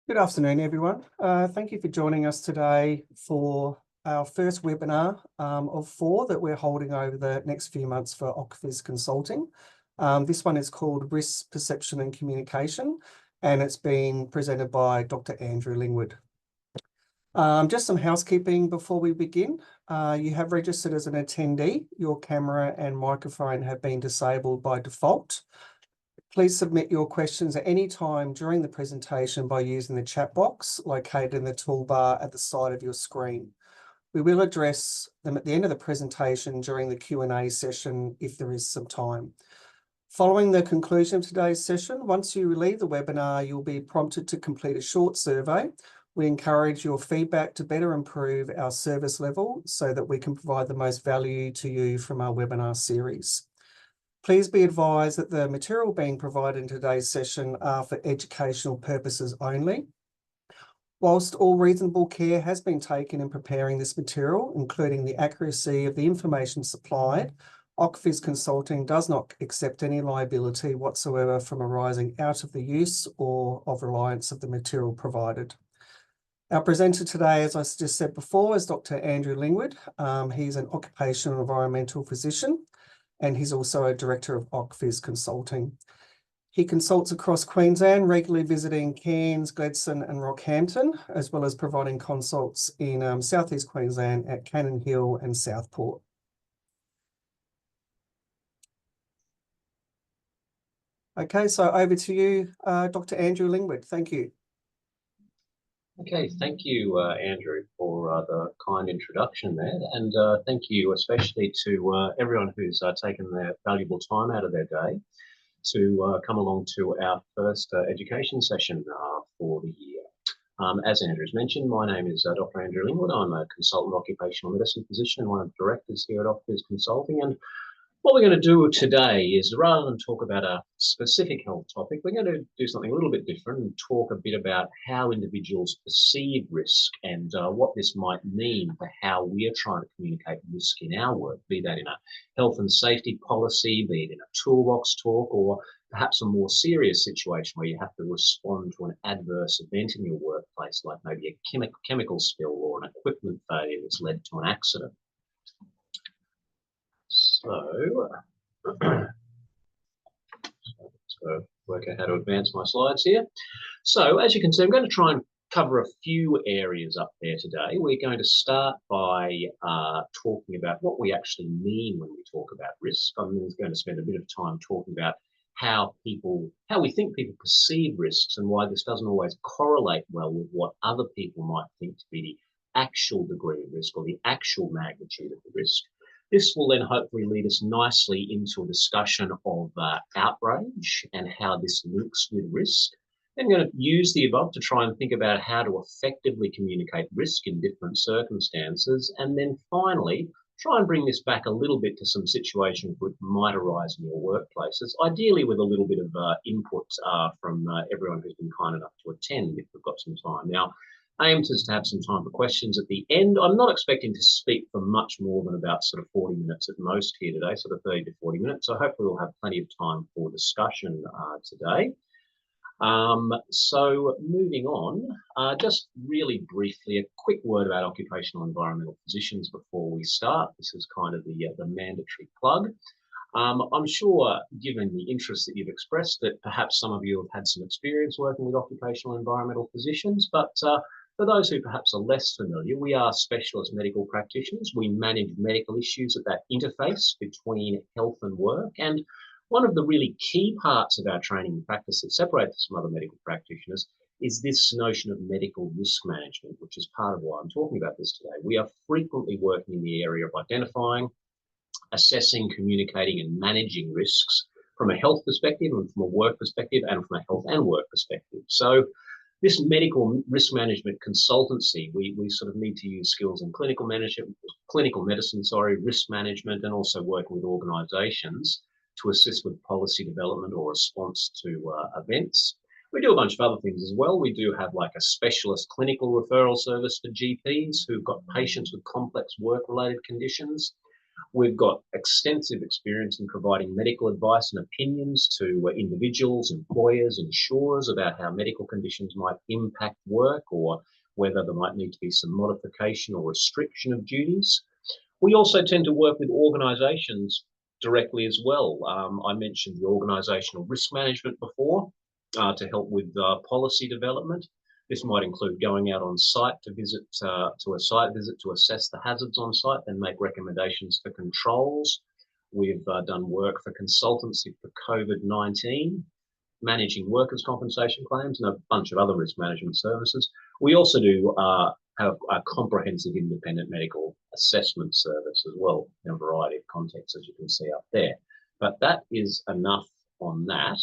Good afternoon, everyone. Thank you for joining us today for our first webinar of 4 that we're holding over the next few months for Occupational Consulting. This one is called Risk Perception and Communication, and it's been presented by Dr. Andrew Lingwood. Just some housekeeping before we begin. You have registered as an attendee. Your camera and microphone have been disabled by default. Please submit your questions at any time during the presentation by using the chat box located in the toolbar at the side of your screen. We will address them at the end of the presentation during the Q&A session if there is some time. Following the conclusion of today's session, once you leave the webinar, you'll be prompted to complete a short survey. We encourage your feedback to better improve our service level so that we can provide the most value to you from our webinar series. Please be advised that the material being provided in today's session are for educational purposes only. Whilst all reasonable care has been taken in preparing this material, including the accuracy of the information supplied, Occupational Consulting does not accept any liability whatsoever from arising out of the use or of reliance of the material provided. Our presenter today, as I just said before, is Dr. Andrew Lingwood. He's an Occupational Environmental Physician, and he's also a Director of Occupational Consulting. He consults across Queensland, regularly visiting Cairns, Gladstone and Rockhampton, as well as providing consults in South East Queensland at Cannon Hill and Southport. Okay, so over to you, Dr. Andrew Lingwood. Thank you. Okay, thank you, Andrew, for the kind introduction there, and thank you especially to everyone who's taken their valuable time out of their day to come along to our first education session for the year. As Andrew's mentioned, my name is Dr. Andrew Lingwood. I'm a consultant occupational medicine physician and one of the directors here at Occupational Consulting. And what we're going to do today is, rather than talk about a specific health topic, we're going to do something a little bit different and talk a bit about how individuals perceive risk and what this might mean for how we are trying to communicate risk in our work, be that in a health and safety policy, be it in a toolbox talk, or perhaps a more serious situation where you have to respond to an adverse event in your workplace, like maybe a chemical spill or an equipment failure that's led to an accident. So, let's work out how to advance my slides here. So, as you can see, I'm going to try and cover a few areas up there today. We're going to start by talking about what we actually mean when we talk about risk. I'm going to spend a bit of time talking about how we think people perceive risks and why this doesn't always correlate well with what other people might think to be the actual degree of risk or the actual magnitude of the risk. This will then hopefully lead us nicely into a discussion of outrage and how this links with risk. I'm going to use the above to try and think about how to effectively communicate risk in different circumstances. And then finally, try and bring this back a little bit to some situations which might arise in your workplaces, ideally with a little bit of input from everyone who's been kind enough to attend if we've got some time. Now, aim is to have some time for questions at the end. I'm not expecting to speak for much more than about sort of 40 minutes at most here today, sort of 30 to 40 minutes. So hopefully we'll have plenty of time for discussion today. So moving on, just really briefly, a quick word about occupational environmental physicians before we start. This is kind of the mandatory plug. I'm sure, given the interest that you've expressed, that perhaps some of you have had some experience working with occupational environmental physicians, but for those who perhaps are less familiar, we are specialist medical practitioners. We manage medical issues at that interface between health and work. And one of the really key parts of our training and practice that separates us from other medical practitioners is this notion of medical risk management, which is part of why I'm talking about this today. We are frequently working in the area of identifying, assessing, communicating, and managing risks from a health perspective and from a work perspective and from a health and work perspective. So this medical risk management consultancy, we sort of need to use skills in clinical medicine, risk management, and also working with organisations to assist with policy development or response to events. We do a bunch of other things as well. We do have like a specialist clinical referral service for GPs who've got patients with complex work-related conditions. We've got extensive experience in providing medical advice and opinions to individuals, employers, insurers about how medical conditions might impact work or whether there might need to be some modification or restriction of duties. We also tend to work with organisations directly as well. I mentioned the organisational risk management before to help with policy development. This might include going out on site to visit to a site visit to assess the hazards on site, then make recommendations for controls. We've done work for consultancy for COVID-19, managing workers' compensation claims, and a bunch of other risk management services. We also do have a comprehensive independent medical assessment service as well in a variety of contexts, as you can see up there. But that is enough on that.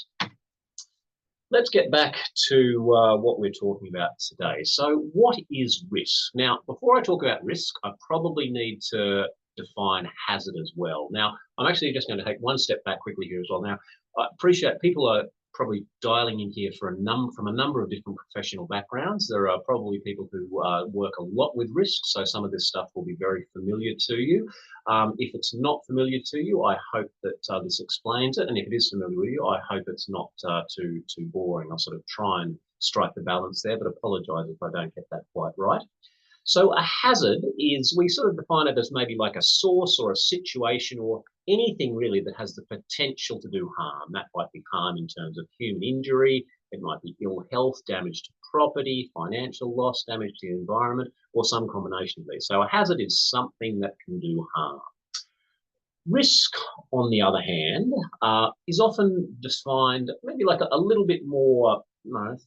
Let's get back to what we're talking about today. So what is risk? Now, before I talk about risk, I probably need to define hazard as well. Now, I'm actually just going to take one step back quickly here as well. Now, I appreciate people are probably dialing in here from a number of different professional backgrounds. There are probably people who work a lot with risk, so some of this stuff will be very familiar to you. If it's not familiar to you, I hope that this explains it, and if it is familiar with you, I hope it's not too boring. I'll sort of try and strike the balance there, but apologise if I don't get that quite right. So a hazard is, we sort of define it as maybe like a source or a situation or anything really that has the potential to do harm. That might be harm in terms of human injury, it might be ill health, damage to property, financial loss, damage to the environment, or some combination of these. So a hazard is something that can do harm. Risk, on the other hand, is often defined maybe like a little bit more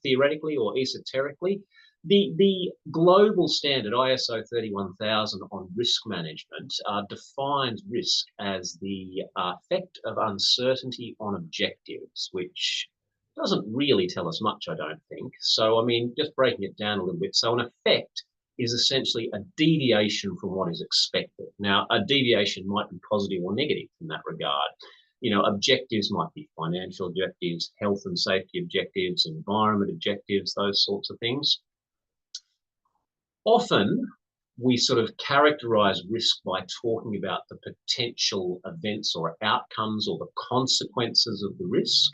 theoretically or esoterically. The global standard ISO 31000 on risk management defines risk as the effect of uncertainty on objectives, which doesn't really tell us much, I don't think. So, I mean, just breaking it down a little bit. So an effect is essentially a deviation from what is expected. Now, a deviation might be positive or negative in that regard. You know, objectives might be financial objectives, health and safety objectives, environment objectives, those sorts of things. Often, we sort of characterize risk by talking about the potential events or outcomes or the consequences of the risk.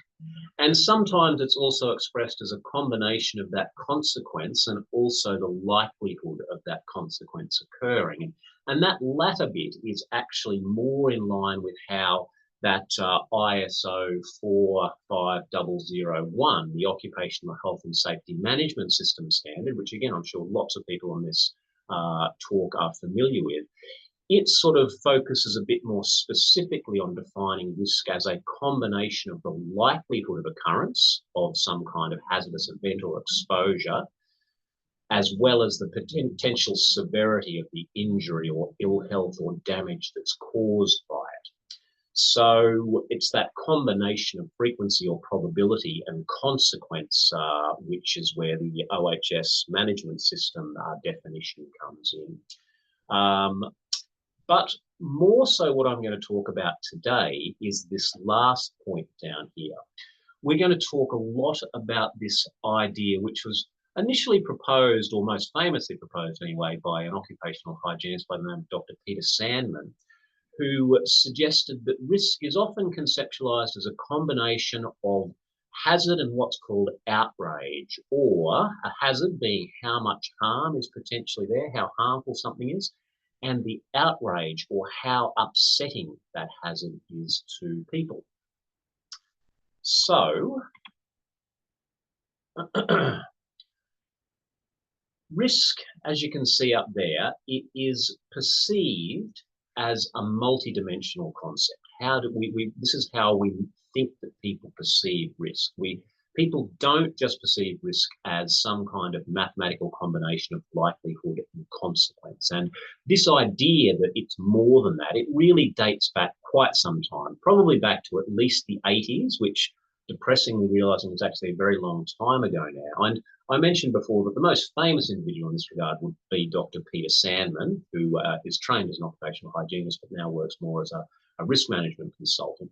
And sometimes it's also expressed as a combination of that consequence and also the likelihood of that consequence occurring. And that latter bit is actually more in line with how that ISO 45001, the Occupational Health and Safety Management System standard, which again, I'm sure lots of people on this talk are familiar with, it sort of focuses a bit more specifically on defining risk as a combination of the likelihood of occurrence of some kind of hazardous event or exposure, as well as the potential severity of the injury or ill health or damage that's caused by it. So it's that combination of frequency or probability and consequence, which is where the OHS management system definition comes in. But more so what I'm going to talk about today is this last point down here. We're going to talk a lot about this idea, which was initially proposed, or most famously proposed anyway, by an occupational hygienist by the name of Dr. Peter Sandman, who suggested that risk is often conceptualized as a combination of hazard and what's called outrage, or a hazard being how much harm is potentially there, how harmful something is, and the outrage or how upsetting that hazard is to people. So, risk, as you can see up there, it is perceived as a multidimensional concept. How do this is how we think that people perceive risk. People don't just perceive risk as some kind of mathematical combination of likelihood and consequence. And this idea that it's more than that, it really dates back quite some time, probably back to at least the 80s, which depressingly realizing is actually a very long time ago now. And I mentioned before that the most famous individual in this regard would be Dr. Peter Sandman, who is trained as an occupational hygienist, but now works more as a risk management consultant.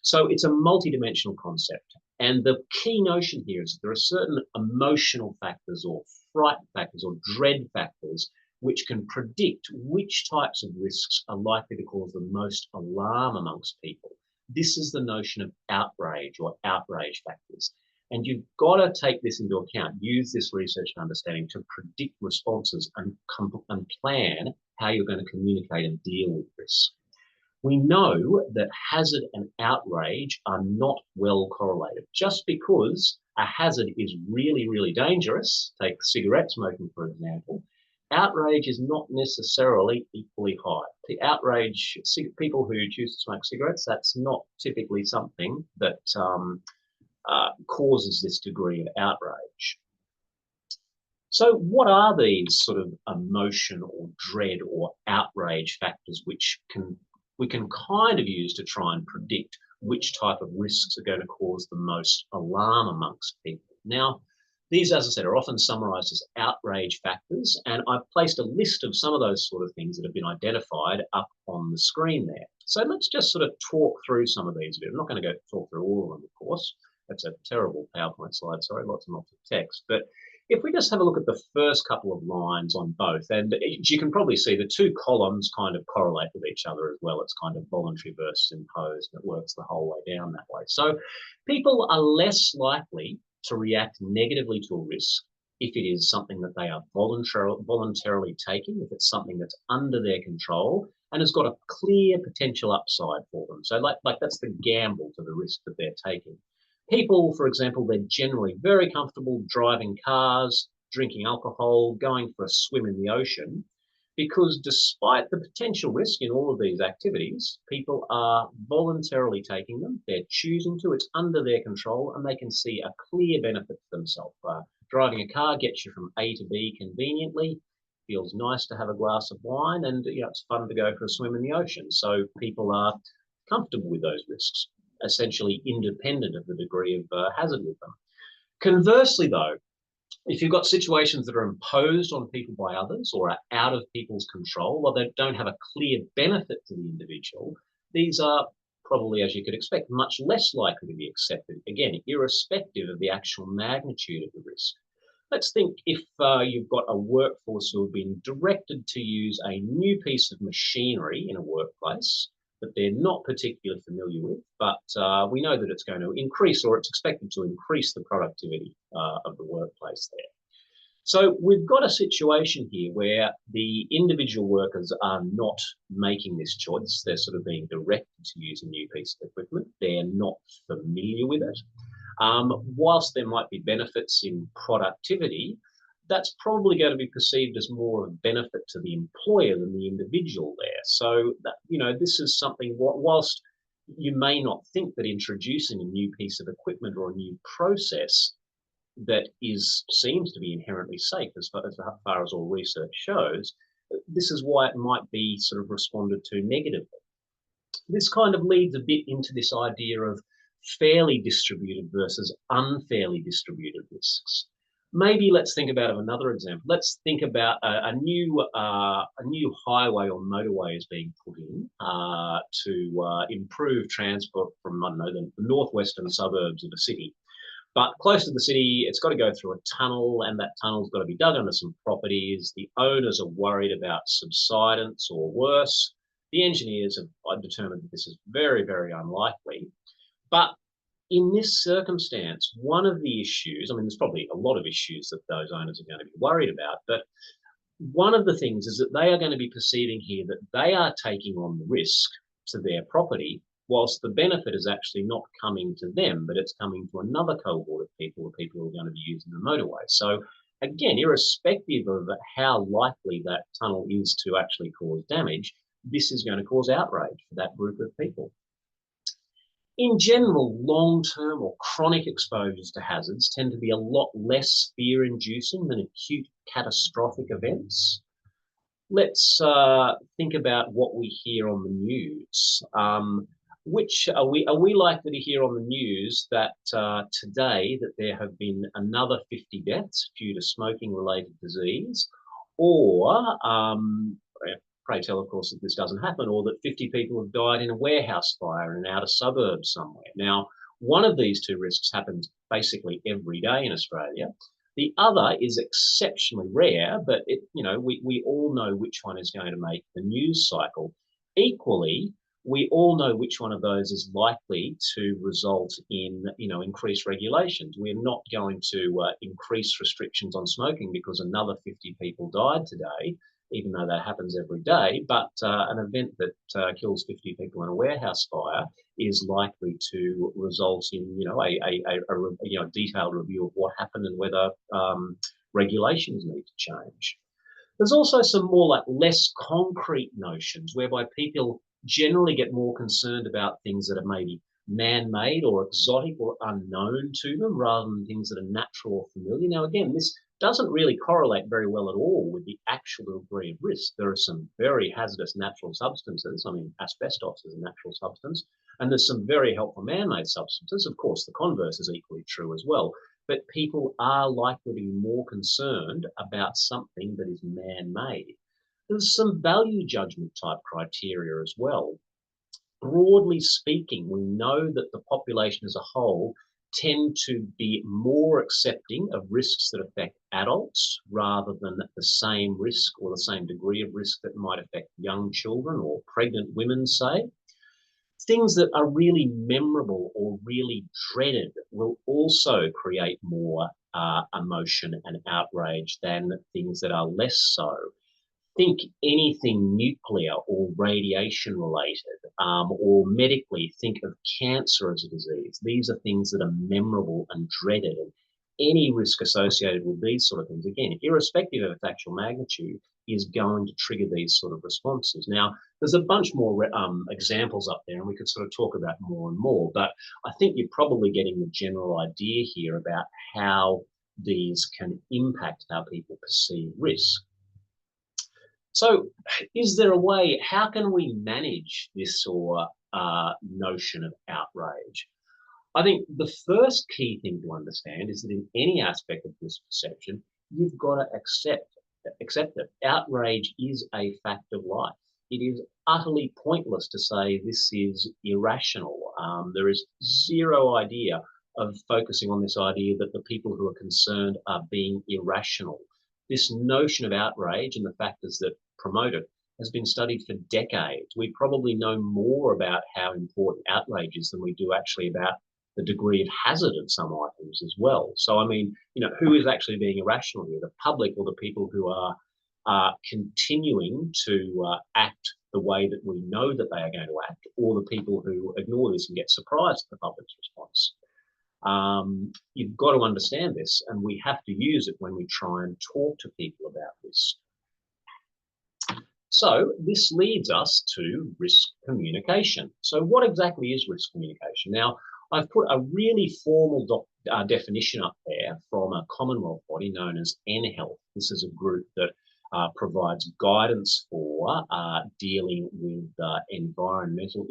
So it's a multidimensional concept. And the key notion here is that there are certain emotional factors or fright factors or dread factors which can predict which types of risks are likely to cause the most alarm amongst people. This is the notion of outrage or outrage factors. And you've got to take this into account, use this research and understanding to predict responses and plan how you're going to communicate and deal with risk. We know that hazard and outrage are not well correlated. Just because a hazard is really, really dangerous, take cigarette smoking for example, outrage is not necessarily equally high. The outrage, people who choose to smoke cigarettes, that's not typically something that causes this degree of outrage. So what are these sort of emotion or dread or outrage factors which we can kind of use to try and predict which type of risks are going to cause the most alarm amongst people? Now, these, as I said, are often summarized as outrage factors, and I've placed a list of some of those sort of things that have been identified up on the screen there. So let's just sort of talk through some of these a bit. I'm not going to go talk through all of them, of course. That's a terrible PowerPoint slide, sorry, lots and lots of text. But if we just have a look at the first couple of lines on both, and you can probably see the two columns kind of correlate with each other as well. It's kind of voluntary versus imposed, and it works the whole way down that way. So people are less likely to react negatively to a risk if it is something that they are voluntarily taking, if it's something that's under their control and has got a clear potential upside for them. So like that's the gamble to the risk that they're taking. People, for example, they're generally very comfortable driving cars, drinking alcohol, going for a swim in the ocean, because despite the potential risk in all of these activities, people are voluntarily taking them. They're choosing to. It's under their control, and they can see a clear benefit for themselves. Driving a car gets you from A to B conveniently. Feels nice to have a glass of wine, and it's fun to go for a swim in the ocean. So people are comfortable with those risks, essentially independent of the degree of hazard with them. Conversely, though, if you've got situations that are imposed on people by others or are out of people's control, or they don't have a clear benefit to the individual, these are probably, as you could expect, much less likely to be accepted, again, irrespective of the actual magnitude of the risk. Let's think if you've got a workforce who have been directed to use a new piece of machinery in a workplace that they're not particularly familiar with, but we know that it's going to increase, or it's expected to increase, the productivity of the workplace there. So we've got a situation here where the individual workers are not making this choice. They're sort of being directed to use a new piece of equipment. They're not familiar with it. Whilst there might be benefits in productivity, that's probably going to be perceived as more of a benefit to the employer than the individual there. So that, this is something, whilst you may not think that introducing a new piece of equipment or a new process that seems to be inherently safe as far as all research shows, this is why it might be sort of responded to negatively. This kind of leads a bit into this idea of fairly distributed versus unfairly distributed risks. Maybe let's think about another example. Let's think about a new highway or motorway is being put in to improve transport from, I don't know, the northwestern suburbs of a city. But close to the city, it's got to go through a tunnel, and that tunnel's got to be dug under some properties. The owners are worried about subsidence or worse. The engineers have determined that this is very, very unlikely. But in this circumstance, one of the issues, there's probably a lot of issues that those owners are going to be worried about, but one of the things is that they are going to be perceiving here that they are taking on the risk to their property, whilst the benefit is actually not coming to them, but it's coming to another cohort of people, the people who are going to be using the motorway. So again, irrespective of how likely that tunnel is to actually cause damage, this is going to cause outrage for that group of people. In general, long-term or chronic exposures to hazards tend to be a lot less fear-inducing than acute catastrophic events. Let's think about what we hear on the news. Which are we likely to hear on the news that today that there have been another 50 deaths due to smoking-related disease, or pray tell, of course, that this doesn't happen, or that 50 people have died in a warehouse fire in an outer suburb somewhere. Now, one of these two risks happens basically every day in Australia. The other is exceptionally rare, but we all know which one is going to make the news cycle. Equally, we all know which one of those is likely to result in, increased regulations. We're not going to increase restrictions on smoking because another 50 people died today, even though that happens every day. But an event that kills 50 people in a warehouse fire is likely to result in, a detailed review of what happened and whether regulations need to change. There's also some more like less concrete notions whereby people generally get more concerned about things that are maybe man-made or exotic or unknown to them rather than things that are natural or familiar. Now, again, this doesn't really correlate very well at all with the actual degree of risk. There are some very hazardous natural substances. I mean, asbestos is a natural substance, and there's some very helpful man-made substances. Of course, the converse is equally true as well. But people are likely to be more concerned about something that is man-made. There's some value judgment type criteria as well. Broadly speaking, we know that the population as a whole tend to be more accepting of risks that affect adults rather than the same risk or the same degree of risk that might affect young children or pregnant women, say. Things that are really memorable or really dreaded will also create more emotion and outrage than things that are less so. Think anything nuclear or radiation related, or medically, think of cancer as a disease. These are things that are memorable and dreaded, and any risk associated with these sort of things, again, irrespective of its actual magnitude, is going to trigger these sort of responses. Now, there's a bunch more examples up there, and we could sort of talk about more and more, but I think you're probably getting the general idea here about how these can impact how people perceive risk. So is there a way, how can we manage this sort of notion of outrage? I think the first key thing to understand is that in any aspect of this perception, you've got to accept it. Outrage is a fact of life. It is utterly pointless to say this is irrational. There is zero idea of focusing on this idea that the people who are concerned are being irrational. This notion of outrage and the factors that promote it has been studied for decades. We probably know more about how important outrage is than we do actually about the degree of hazard of some items as well. So, I mean, who is actually being irrational here, the public or the people who are continuing to act the way that we know that they are going to act, or the people who ignore this and get surprised at the public's response? You've got to understand this, and we have to use it when we try and talk to people about this. So this leads us to risk communication. So what exactly is risk communication? Now, I've put a really formal definition up there from a Commonwealth body known as NHealth. This is a group that provides guidance for dealing with environmental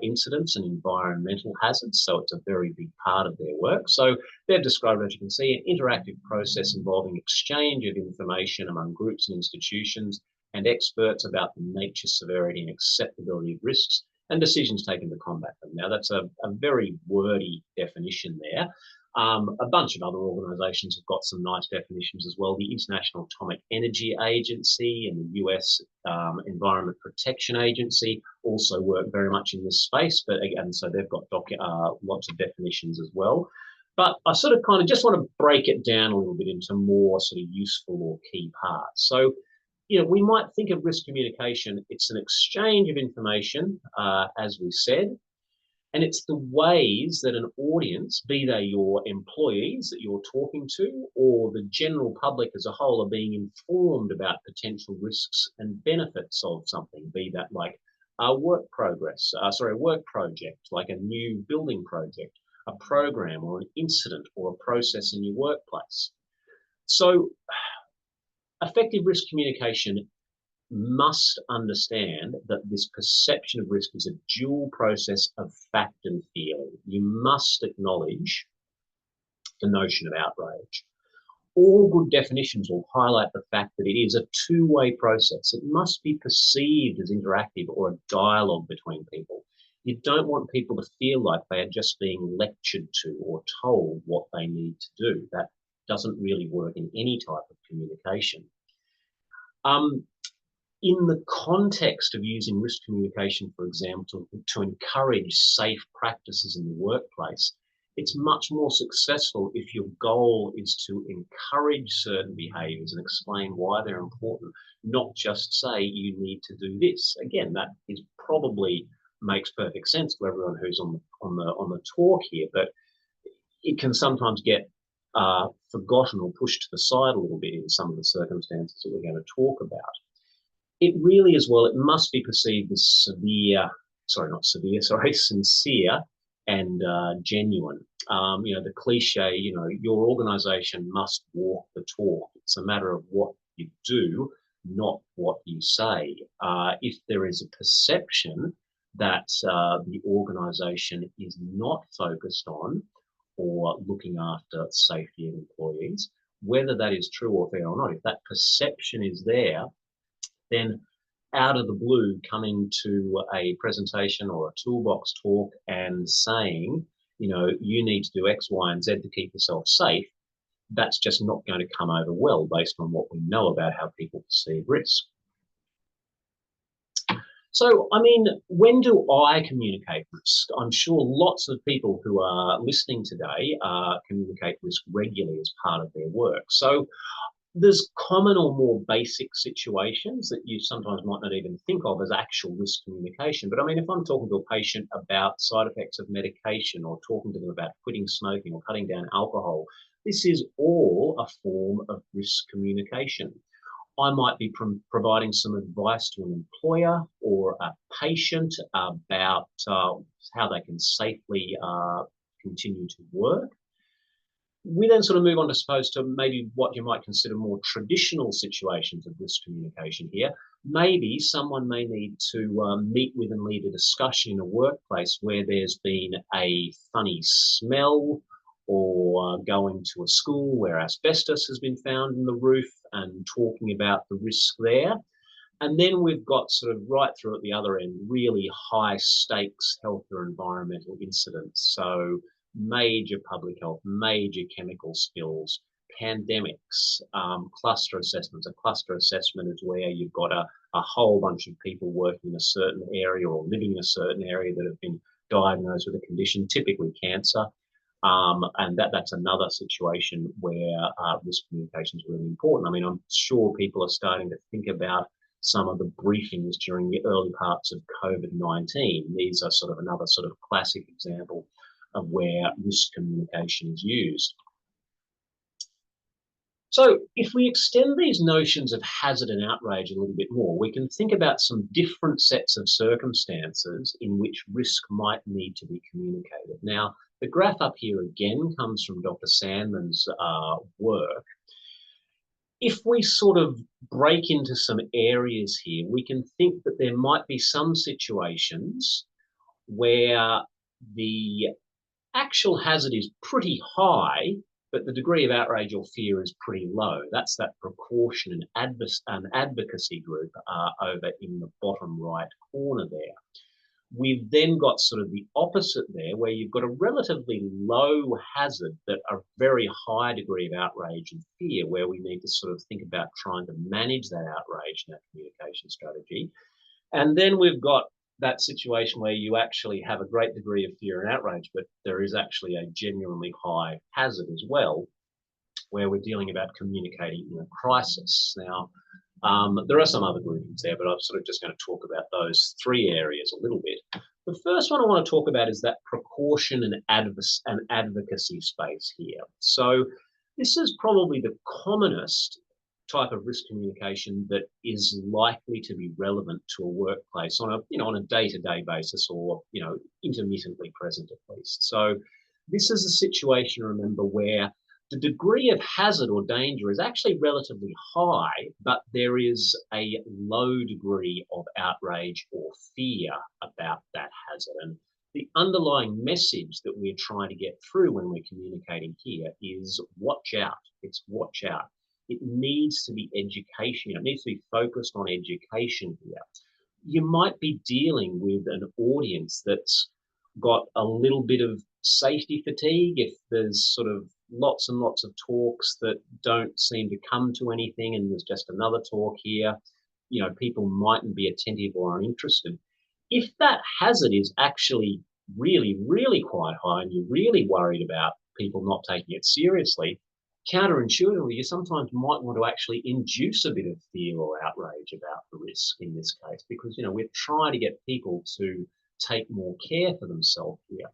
incidents and environmental hazards. So it's a very big part of their work. So they've described, as you can see, an interactive process involving exchange of information among groups and institutions and experts about the nature, severity and acceptability of risks and decisions taken to combat them. Now, that's a very wordy definition there. A bunch of other organisations have got some nice definitions as well. The International Atomic Energy Agency and the US Environment Protection Agency also work very much in this space, but again, so they've got lots of definitions as well. But I sort of kind of just want to break it down a little bit into more sort of useful or key parts. So, we might think of risk communication, it's an exchange of information, as we said, and it's the ways that an audience, be they your employees that you're talking to or the general public as a whole, are being informed about potential risks and benefits of something, be that like a work project, like a new building project, a program or an incident or a process in your workplace. So effective risk communication must understand that this perception of risk is a dual process of fact and feeling. You must acknowledge the notion of outrage. All good definitions will highlight the fact that it is a two-way process. It must be perceived as interactive or a dialogue between people. You don't want people to feel like they are just being lectured to or told what they need to do. That doesn't really work in any type of communication. In the context of using risk communication, for example, to encourage safe practices in the workplace, it's much more successful if your goal is to encourage certain behaviours and explain why they're important, not just say you need to do this. Again, that is probably makes perfect sense to everyone who's on the talk here, but it can sometimes get forgotten or pushed to the side a little bit in some of the circumstances that we're going to talk about. It really as well, it must be perceived as sincere and genuine. The cliche, your organisation must walk the talk. It's a matter of what you do, not what you say. If there is a perception that the organisation is not focused on or looking after safety of employees, whether that is true or fair or not, if that perception is there, then out of the blue coming to a presentation or a toolbox talk and saying, you need to do X, Y, and Z to keep yourself safe, that's just not going to come over well based on what we know about how people perceive risk. So, when do I communicate risk? I'm sure lots of people who are listening today communicate risk regularly as part of their work. So, there's common or more basic situations that you sometimes might not even think of as actual risk communication. But if I'm talking to a patient about side effects of medication or talking to them about quitting smoking or cutting down alcohol, this is all a form of risk communication. I might be providing some advice to an employer or a patient about how they can safely continue to work. We then sort of move on, I suppose, to maybe what you might consider more traditional situations of risk communication here. Maybe someone may need to meet with and lead a discussion in a workplace where there's been a funny smell, or going to a school where asbestos has been found in the roof and talking about the risk there. And then we've got sort of right through at the other end, really high stakes health or environmental incidents. So major public health, major chemical spills, pandemics, cluster assessments. A cluster assessment is where you've got a whole bunch of people working in a certain area or living in a certain area that have been diagnosed with a condition, typically cancer. And that's another situation where risk communication is really important. I'm sure people are starting to think about some of the briefings during the early parts of COVID-19. These are sort of another sort of classic example of where risk communication is used. So if we extend these notions of hazard and outrage a little bit more, we can think about some different sets of circumstances in which risk might need to be communicated. Now, the graph up here again comes from Dr. Sandman's work. If we sort of break into some areas here, we can think that there might be some situations where the actual hazard is pretty high, but the degree of outrage or fear is pretty low. That's that precaution and advocacy group over in the bottom right corner there. We've then got sort of the opposite there, where you've got a relatively low hazard but a very high degree of outrage and fear, where we need to sort of think about trying to manage that outrage in our communication strategy. And then we've got that situation where you actually have a great degree of fear and outrage, but there is actually a genuinely high hazard as well, where we're dealing about communicating in a crisis. Now, there are some other groupings there, but I'm sort of just going to talk about those three areas a little bit. The first one I want to talk about is that precaution and advocacy space here. So this is probably the commonest type of risk communication that is likely to be relevant to a workplace on a day-to-day basis, or intermittently present at least. So this is a situation, remember, where the degree of hazard or danger is actually relatively high, but there is a low degree of outrage or fear about that hazard. And the underlying message that we're trying to get through when we're communicating here is watch out. It's watch out. It needs to be education. It needs to be focused on education here. You might be dealing with an audience that's got a little bit of safety fatigue. If there's sort of lots and lots of talks that don't seem to come to anything, and there's just another talk here. People mightn't be attentive or uninterested. If that hazard is actually really, really quite high and you're really worried about people not taking it seriously, counterintuitively, you sometimes might want to actually induce a bit of fear or outrage about the risk in this case, because we're trying to get people to take more care for themselves here.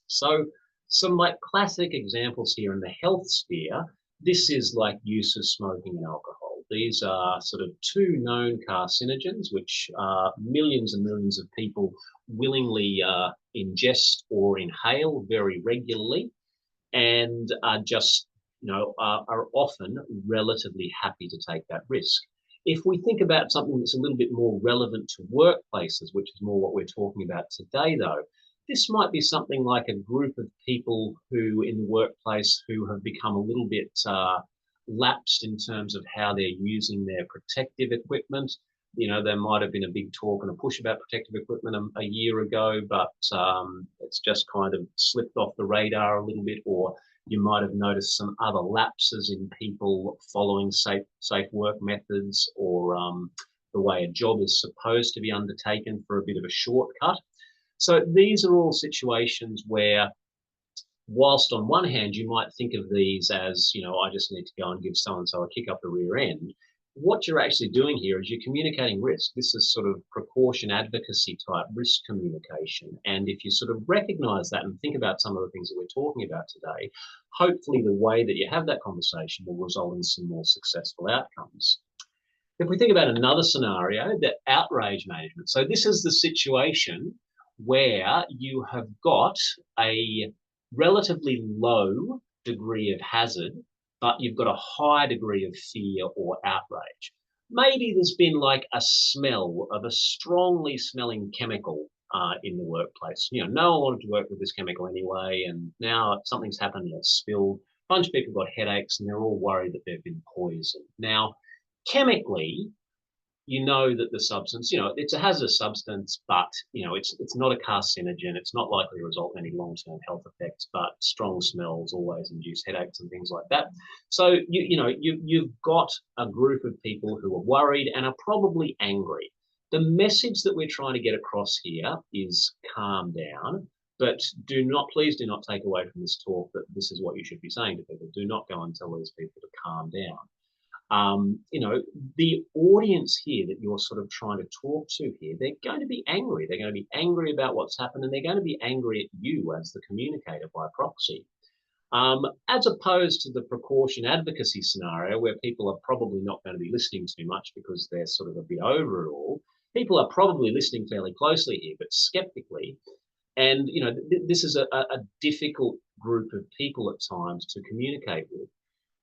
So some like classic examples here in the health sphere, this is like use of smoking and alcohol. These are sort of two known carcinogens, which millions and millions of people willingly ingest or inhale very regularly, and are just, are often relatively happy to take that risk. If we think about something that's a little bit more relevant to workplaces, which is more what we're talking about today, though, this might be something like a group of people who in the workplace who have become a little bit lapsed in terms of how they're using their protective equipment. There might have been a big talk and a push about protective equipment a year ago, but it's just kind of slipped off the radar a little bit, or you might have noticed some other lapses in people following safe work methods, or the way a job is supposed to be undertaken for a bit of a shortcut. So these are all situations where, whilst on one hand you might think of these as, I just need to go and give so-and-so a kick up the rear end, what you're actually doing here is you're communicating risk. This is sort of precaution advocacy type risk communication. And if you sort of recognize that and think about some of the things that we're talking about today, hopefully the way that you have that conversation will result in some more successful outcomes. If we think about another scenario, that outrage management. So this is the situation where you have got a relatively low degree of hazard, but you've got a high degree of fear or outrage. Maybe there's been like a smell of a strongly smelling chemical in the workplace. No one wanted to work with this chemical anyway, and now something's happened, it's spilled. A bunch of people got headaches, and they're all worried that they've been poisoned. Now, chemically, that the substance, it's a hazardous substance, but, it's not a carcinogen. It's not likely to result in any long-term health effects, but strong smells always induce headaches and things like that. So, you've got a group of people who are worried and are probably angry. The message that we're trying to get across here is calm down, but please do not take away from this talk that this is what you should be saying to people. Do not go and tell these people to calm down. The audience here that you're sort of trying to talk to here, they're going to be angry. They're going to be angry about what's happened, and they're going to be angry at you as the communicator by proxy. As opposed to the precaution advocacy scenario, where people are probably not going to be listening too much because they're sort of a bit over it all. People are probably listening fairly closely here, but skeptically. And, this is a difficult group of people at times to communicate with.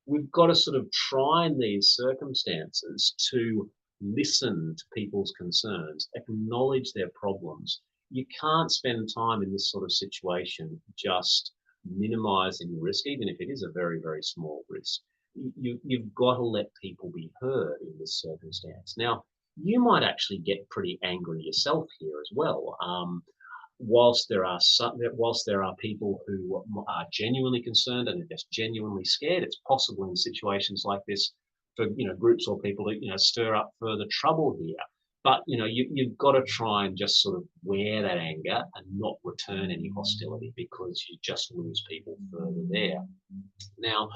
We've got to sort of try in these circumstances to listen to people's concerns, acknowledge their problems. You can't spend time in this sort of situation just minimizing the risk, even if it is a very, very small risk. You've got to let people be heard in this circumstance. Now, you might actually get pretty angry yourself here as well. Whilst there are people who are genuinely concerned and are just genuinely scared, it's possible in situations like this for groups or people to stir up further trouble here. But you've got to try and just sort of wear that anger and not return any hostility, because you just lose people further there. Now,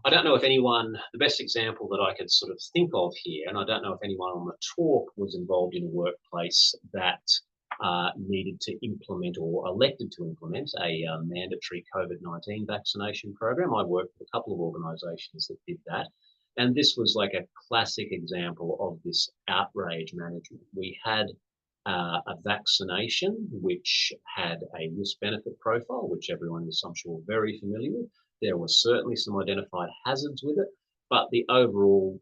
I don't know if the best example that I could sort of think of here, and I don't know if anyone on the talk was involved in a workplace that needed to implement or elected to implement a mandatory COVID-19 vaccination program. I worked with a couple of organisations that did that. And this was like a classic example of this outrage management. We had a vaccination which had a risk-benefit profile, which everyone is, I'm sure, very familiar with. There were certainly some identified hazards with it, but the overall,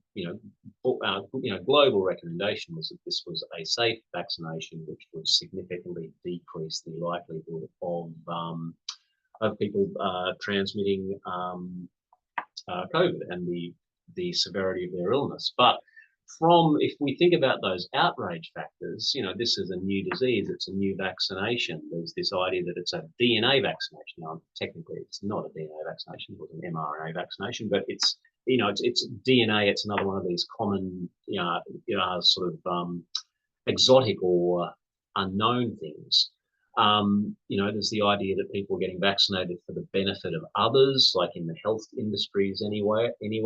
global recommendation was that this was a safe vaccination which would significantly decrease the likelihood of people transmitting COVID and the severity of their illness. But if we think about those outrage factors, you know, this is a new disease, it's a new vaccination. There's this idea that it's a DNA vaccination. Now, technically, it's not a DNA vaccination, it was an mRNA vaccination, but it's, you know, it's DNA. It's another one of these common, sort of exotic or unknown things. You know, there's the idea that people are getting vaccinated for the benefit of others, like in the health industries anyway. It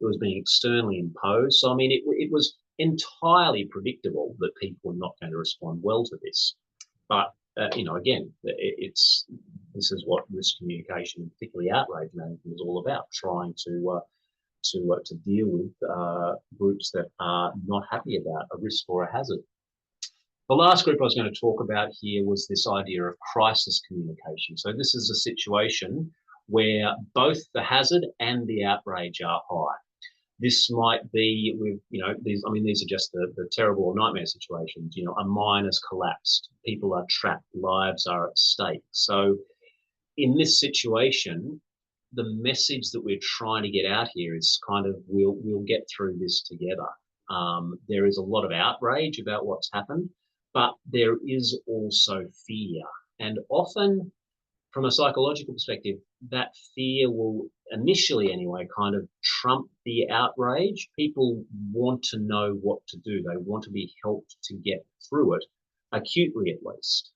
was being externally imposed. So, I mean, it was entirely predictable that people were not going to respond well to this. But, you know, again, this is what risk communication, and particularly outrage management, is all about, trying to deal with groups that are not happy about a risk or a hazard. The last group I was going to talk about here was this idea of crisis communication. So this is a situation where both the hazard and the outrage are high. This might be with, you know, these are just the terrible or nightmare situations. You know, a mine has collapsed, people are trapped, lives are at stake. So in this situation, the message that we're trying to get out here is kind of, we'll get through this together. There is a lot of outrage about what's happened, but there is also fear. And often, from a psychological perspective, that fear will initially anyway kind of trump the outrage. People want to know what to do. They want to be helped to get through it, acutely at least.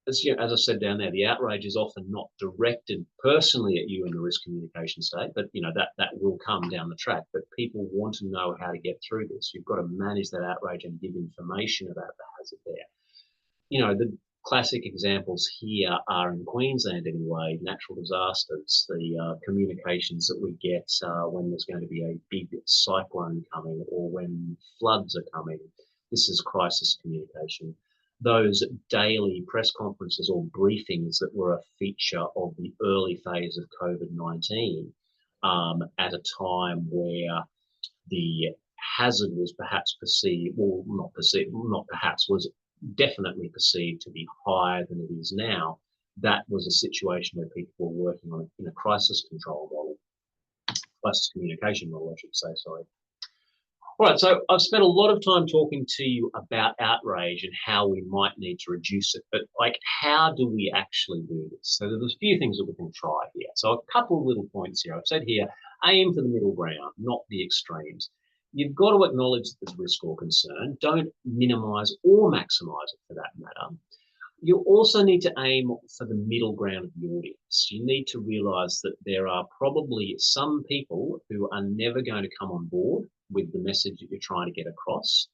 As I said down there, the outrage is often not directed personally at you in the risk communication state, but you know that will come down the track. But people want to know how to get through this. You've got to manage that outrage and give information about the hazard there. You know, the classic examples here are in Queensland anyway, natural disasters, the communications that we get when there's going to be a big cyclone coming or when floods are coming. This is crisis communication. Those daily press conferences or briefings that were a feature of the early phase of COVID-19 at a time where the hazard was perhaps perceived, or not perhaps, was definitely perceived to be higher than it is now. That was a situation where people were working on in a crisis control model, crisis communication model, I should say, sorry. All right, so I've spent a lot of time talking to you about outrage and how we might need to reduce it, but like, how do we actually do this? So there's a few things that we can try here. So a couple of little points here. I've said here, aim for the middle ground, not the extremes. You've got to acknowledge that there's risk or concern. Don't minimize or maximize it for that matter. You also need to aim for the middle ground of the audience. You need to realize that there are probably some people who are never going to come on board with the message that you're trying to get across,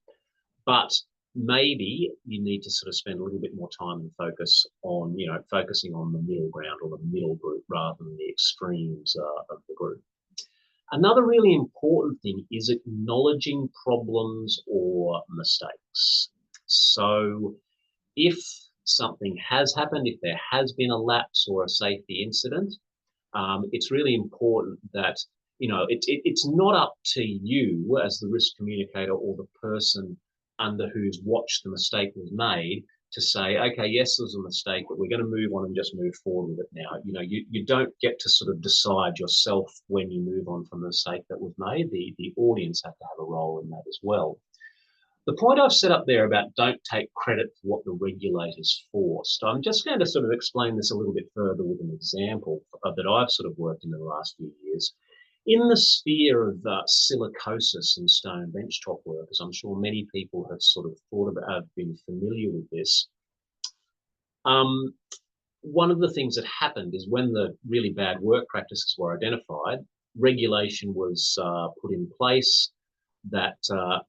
but maybe you need to sort of spend a little bit more time and focus on, you know, focusing on the middle ground or the middle group rather than the extremes of the group. Another really important thing is acknowledging problems or mistakes. So if something has happened, if there has been a lapse or a safety incident, it's really important that, you know, it's not up to you as the risk communicator or the person under whose watch the mistake was made to say, okay, yes, there's a mistake, but we're going to move on and just move forward with it now. You know, you don't get to sort of decide yourself when you move on from the mistake that was made. The audience have to have a role in that as well. The point I've set up there about don't take credit for what the regulators forced, I'm just going to sort of explain this a little bit further with an example that I've sort of worked in the last few years. In the sphere of silicosis and stone benchtop work, as I'm sure many people have sort of thought about, have been familiar with this, one of the things that happened is when the really bad work practices were identified, regulation was put in place that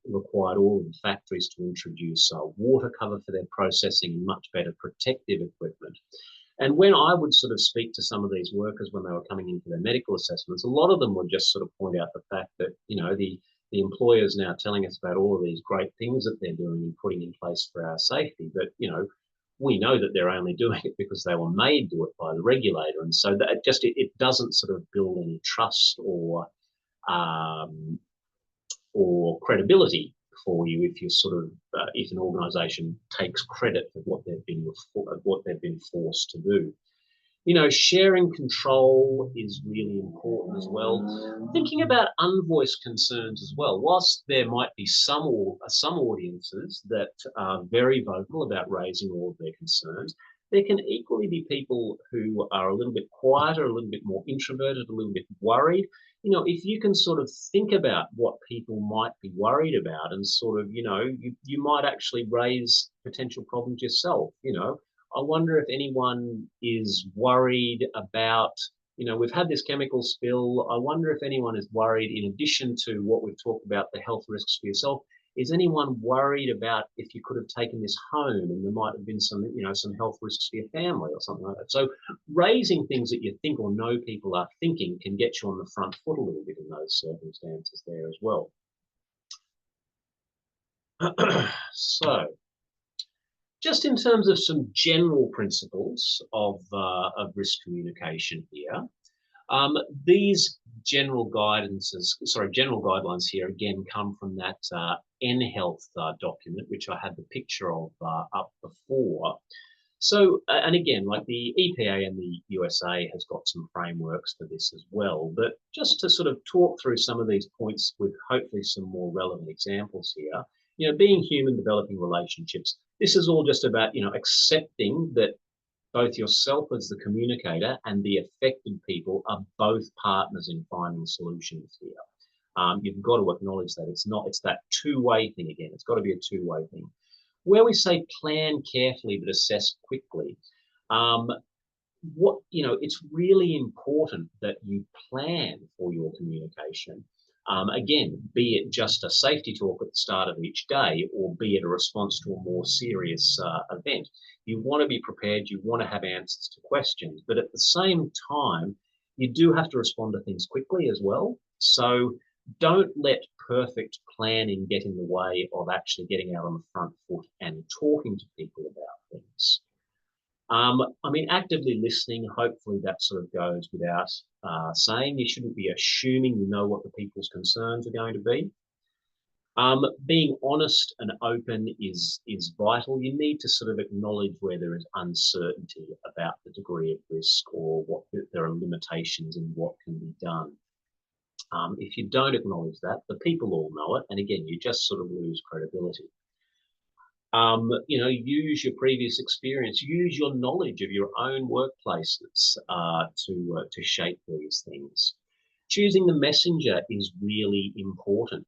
required all of the factories to introduce water cover for their processing and much better protective equipment. And when I would sort of speak to some of these workers when they were coming in for their medical assessments, a lot of them would just sort of point out the fact that, you know, the employers now telling us about all of these great things that they're doing and putting in place for our safety. But, you know, we know that they're only doing it because they were made to do it by the regulator. And so that just, it doesn't sort of build any trust or credibility for you if you sort of if an organisation takes credit for what they've been forced to do. Sharing control is really important as well. Thinking about unvoiced concerns as well. Whilst there might be some audiences that are very vocal about raising all of their concerns, there can equally be people who are a little bit quieter, a little bit more introverted, a little bit worried. If you can sort of think about what people might be worried about and sort of, you might actually raise potential problems yourself. I wonder if anyone is worried about, we've had this chemical spill. I wonder if anyone is worried, in addition to what we've talked about, the health risks for yourself, is anyone worried about if you could have taken this home and there might have been some health risks for your family or something like that? So raising things that you think or know people are thinking can get you on the front foot a little bit in those circumstances there as well. So, just in terms of some general principles of risk communication here, these general guidelines here again come from that NHealth document, which I had the picture of up before. So, and again, like the EPA and the USA has got some frameworks for this as well. But just to sort of talk through some of these points with hopefully some more relevant examples here, being human, developing relationships, this is all just about, accepting that both yourself as the communicator and the affected people are both partners in finding solutions here. You've got to acknowledge that it's that two-way thing again. It's got to be a two-way thing. Where we say plan carefully but assess quickly, it's really important that you plan for your communication. Again, be it just a safety talk at the start of each day, or be it a response to a more serious event. You want to be prepared, you want to have answers to questions, but at the same time, you do have to respond to things quickly as well. So don't let perfect planning get in the way of actually getting out on the front foot and talking to people about things. Actively listening, hopefully that sort of goes without saying. You shouldn't be assuming you know what the people's concerns are going to be. Being honest and open is vital. You need to sort of acknowledge where there is uncertainty about the degree of risk or what there are limitations in what can be done. If you don't acknowledge that, the people all know it, and again, you just sort of lose credibility. Use your previous experience, use your knowledge of your own workplaces to shape these things. Choosing the messenger is really important.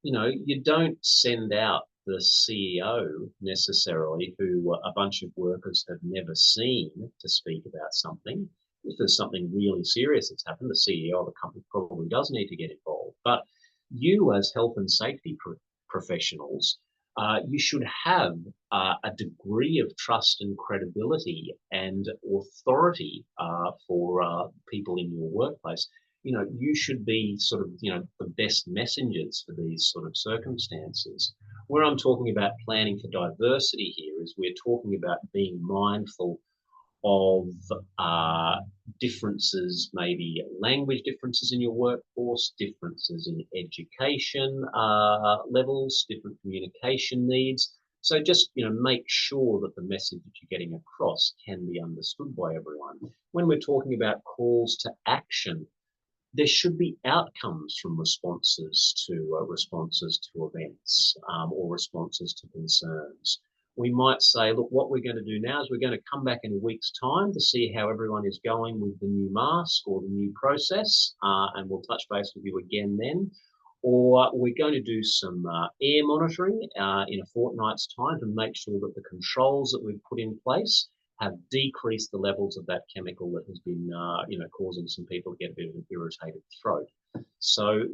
You don't send out the CEO necessarily who a bunch of workers have never seen to speak about something. If there's something really serious that's happened, the CEO of a company probably does need to get involved. But you as health and safety professionals, you should have a degree of trust and credibility and authority for people in your workplace. You should be sort of, the best messengers for these sort of circumstances. Where I'm talking about planning for diversity here is we're talking about being mindful of differences, maybe language differences in your workforce, differences in education levels, different communication needs. So just, make sure that the message that you're getting across can be understood by everyone. When we're talking about calls to action, there should be outcomes from responses to events or responses to concerns. We might say, look, what we're going to do now is we're going to come back in a week's time to see how everyone is going with the new mask or the new process, and we'll touch base with you again then. Or we're going to do some air monitoring in a fortnight's time to make sure that the controls that we've put in place have decreased the levels of that chemical that has been, causing some people to get a bit of an irritated throat. So,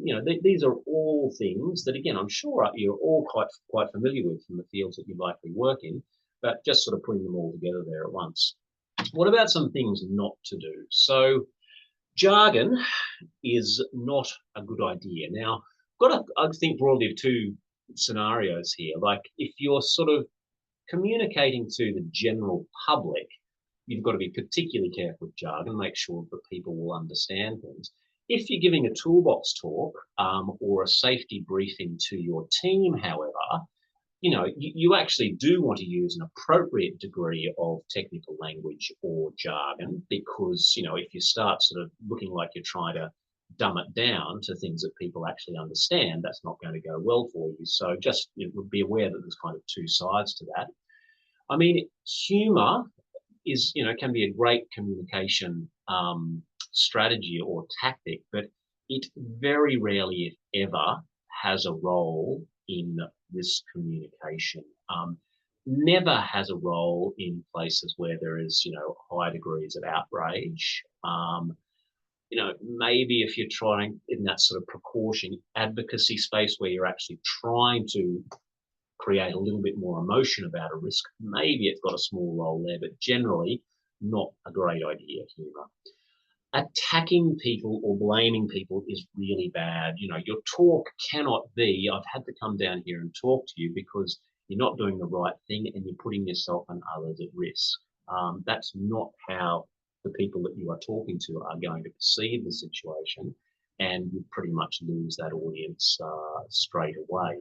these are all things that, again, I'm sure you're all quite familiar with from the fields that you likely work in, but just sort of putting them all together there at once. What about some things not to do? So, jargon is not a good idea. Now, I think broadly of two scenarios here. Like, if you're sort of communicating to the general public, you've got to be particularly careful with jargon, make sure that people will understand things. If you're giving a toolbox talk or a safety briefing to your team, however, you actually do want to use an appropriate degree of technical language or jargon, because, if you start sort of looking like you're trying to dumb it down to things that people actually understand, that's not going to go well for you. So just be aware that there's kind of two sides to that. I mean, humor is, can be a great communication strategy or tactic, but it very rarely, if ever, has a role in risk communication. Never has a role in places where there is, high degrees of outrage. Maybe if you're trying in that sort of precaution advocacy space where you're actually trying to create a little bit more emotion about a risk, maybe it's got a small role there, but generally not a great idea, humor. Attacking people or blaming people is really bad. Your talk cannot be, I've had to come down here and talk to you because you're not doing the right thing and you're putting yourself and others at risk. That's not how the people that you are talking to are going to perceive the situation, and you pretty much lose that audience straight away.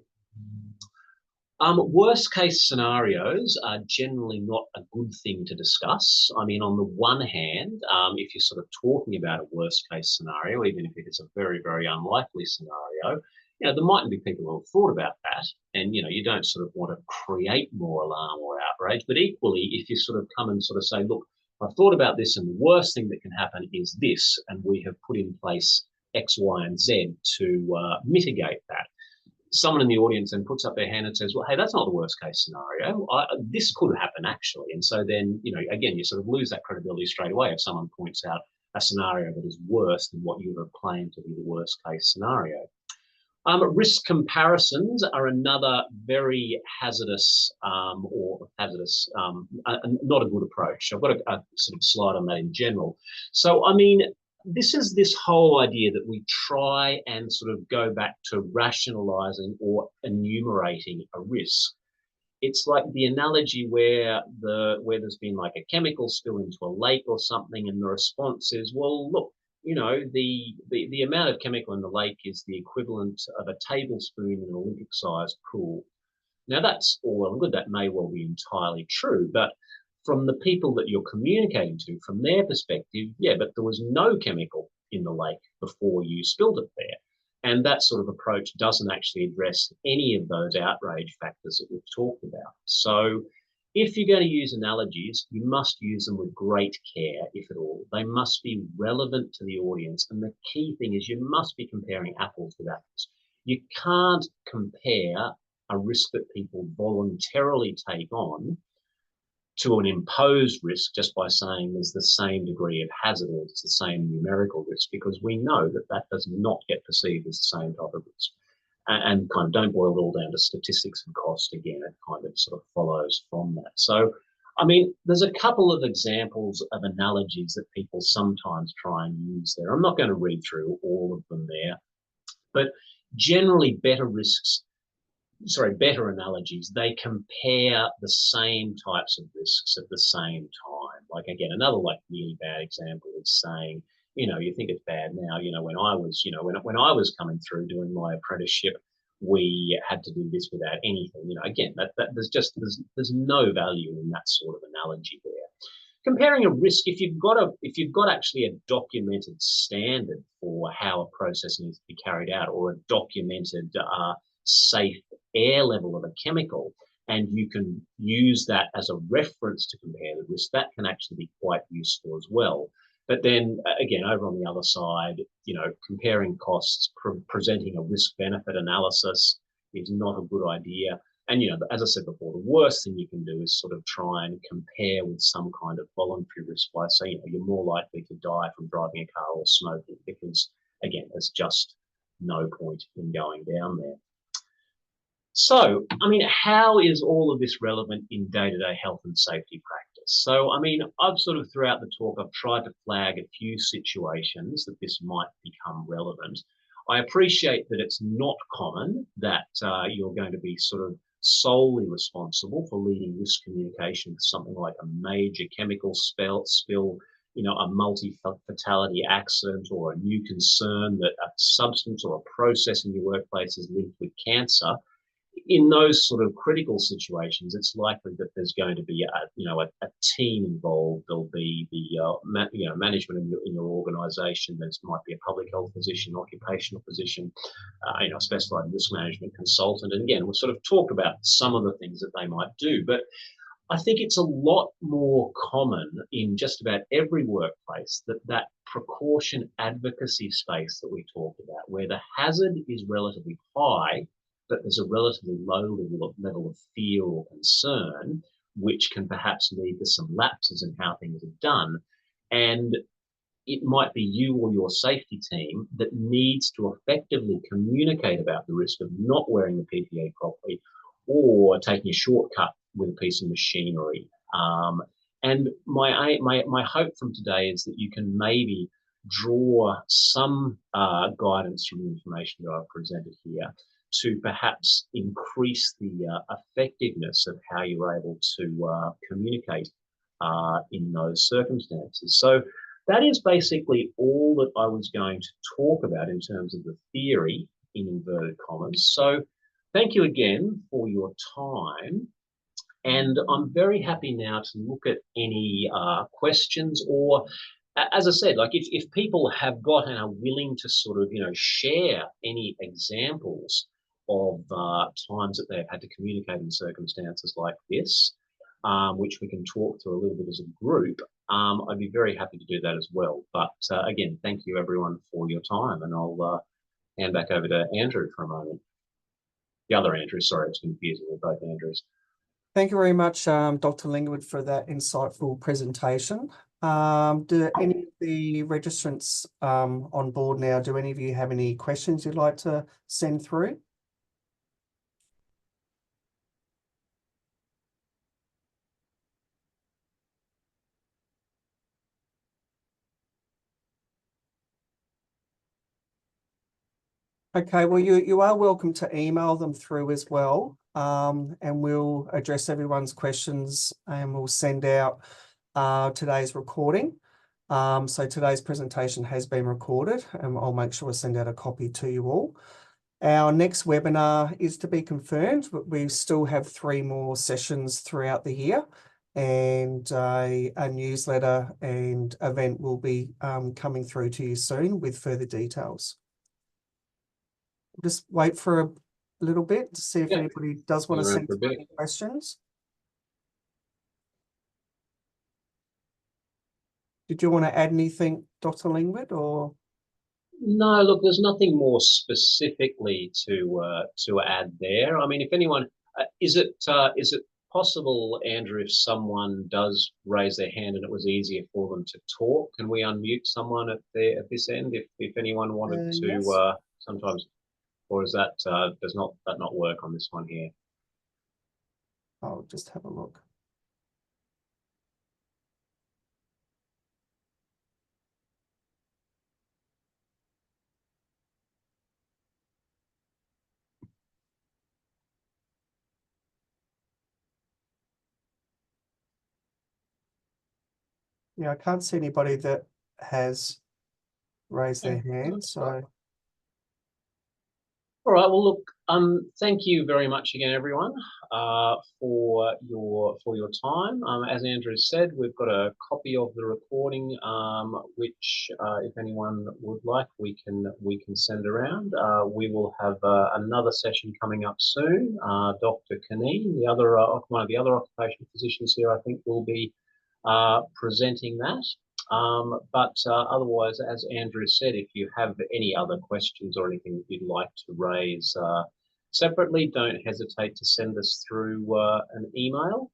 Worst case scenarios are generally not a good thing to discuss. I mean, on the one hand, if you're sort of talking about a worst case scenario, even if it is a very, very unlikely scenario, there mightn't be people who have thought about that, and you don't sort of want to create more alarm or outrage. But equally, if you sort of come and sort of say, look, I've thought about this, and the worst thing that can happen is this, and we have put in place X, Y, and Z to mitigate that. Someone in the audience then puts up their hand and says, well, hey, that's not the worst case scenario. This could happen actually. And so then, again, you sort of lose that credibility straight away if someone points out a scenario that is worse than what you have claimed to be the worst case scenario. Risk comparisons are another very hazardous not a good approach. I've got a sort of slide on that in general. So, I mean, this is this whole idea that we try and sort of go back to rationalizing or enumerating a risk. It's like the analogy where there's been like a chemical spill into a lake or something, and the response is, well, look, the amount of chemical in the lake is the equivalent of a tablespoon in an Olympic-sized pool. Now, that's all well and good. That may well be entirely true, but from the people that you're communicating to, from their perspective, yeah, but there was no chemical in the lake before you spilled it there. And that sort of approach doesn't actually address any of those outrage factors that we've talked about. So if you're going to use analogies, you must use them with great care, if at all. They must be relevant to the audience. And the key thing is you must be comparing apples with apples. You can't compare a risk that people voluntarily take on to an imposed risk just by saying there's the same degree of hazard or it's the same numerical risk, because we know that that does not get perceived as the same type of risk. And kind of don't boil it all down to statistics and cost. Again, it kind of sort of follows from that. So, I mean, there's a couple of examples of analogies that people sometimes try and use there. I'm not going to read through all of them there, but generally better analogies, they compare the same types of risks at the same time. Like, again, another like really bad example is saying, you think it's bad now, when I was, when I was coming through doing my apprenticeship, we had to do this without anything. Again, there's no value in that sort of analogy there. Comparing a risk, if you've got actually a documented standard for how a process needs to be carried out, or a documented safe air level of a chemical, and you can use that as a reference to compare the risk, that can actually be quite useful as well. But then again, over on the other side, comparing costs, presenting a risk-benefit analysis is not a good idea. And, as I said before, the worst thing you can do is sort of try and compare with some kind of voluntary risk by saying, you're more likely to die from driving a car or smoking, because, again, there's just no point in going down there. So, I mean, how is all of this relevant in day-to-day health and safety practice? So, I mean, I've sort of throughout the talk, I've tried to flag a few situations that this might become relevant. I appreciate that it's not common that you're going to be sort of solely responsible for leading risk communication for something like a major chemical spill, a multi-fatality accident, or a new concern that a substance or a process in your workplace is linked with cancer. in those sort of critical situations, it's likely that there's going to be a team involved. There'll be the management in your organisation. There might be a public health physician, occupational physician, specified risk management consultant. And again, we'll sort of talk about some of the things that they might do, but I think it's a lot more common in just about every workplace that precaution advocacy space that we talked about, where the hazard is relatively high, but there's a relatively low level of fear or concern, which can perhaps lead to some lapses in how things are done. And it might be you or your safety team that needs to effectively communicate about the risk of not wearing the PPE properly or taking a shortcut with a piece of machinery. And my hope from today is that you can maybe draw some guidance from the information that I've presented here to perhaps increase the effectiveness of how you're able to communicate in those circumstances. So that is basically all that I was going to talk about in terms of the theory, in inverted commas. So thank you again for your time. And I'm very happy now to look at any questions, or, as I said, like if people have got and are willing to sort of, share any examples of times that they've had to communicate in circumstances like this, which we can talk through a little bit as a group, I'd be very happy to do that as well. But again, thank you everyone for your time, and I'll hand back over to Andrew for a moment. The other Andrew, sorry, it's confusing with both Andrews. Thank you very much, Dr. Lingwood, for that insightful presentation. Do any of the registrants on board now, do any of you have any questions you'd like to send through? Okay, well, you are welcome to email them through as well, and we'll address everyone's questions, and we'll send out today's recording. So today's presentation has been recorded, and I'll make sure I send out a copy to you all. Our next webinar is to be confirmed, but we still have 3 more sessions throughout the year, and a newsletter and event will be coming through to you soon with further details. Just wait for a little bit to see if anybody does want to send any questions. Did you want to add anything, Dr. Lingwood, or? No, look, there's nothing more specifically to add there. I mean, if anyone, is it possible, Andrew, if someone does raise their hand and it was easier for them to talk, can we unmute someone at this end if anyone wanted to? Yes. Sometimes. Or is that does that not work on this one here? I'll just have a look. Yeah, I can't see anybody that has raised their hand, so. All right. Well, look. Thank you very much again, everyone, for your time. As Andrew said, we've got a copy of the recording, which, if anyone would like, we can send around. We will have another session coming up soon. Dr. Kaneen, one of the other occupational physicians here, I think, will be presenting that. But otherwise, as Andrew said, if you have any other questions or anything that you'd like to raise separately, don't hesitate to send us through an email.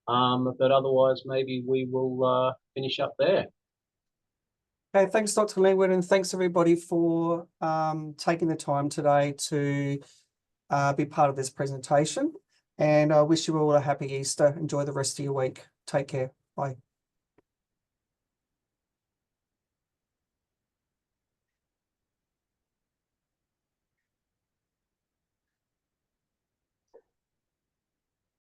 But otherwise, maybe we will finish up there. Okay, thanks, Dr. Lingwood, and thanks everybody for taking the time today to be part of this presentation. And I wish you all a happy Easter. Enjoy the rest of your week. Take care. Bye.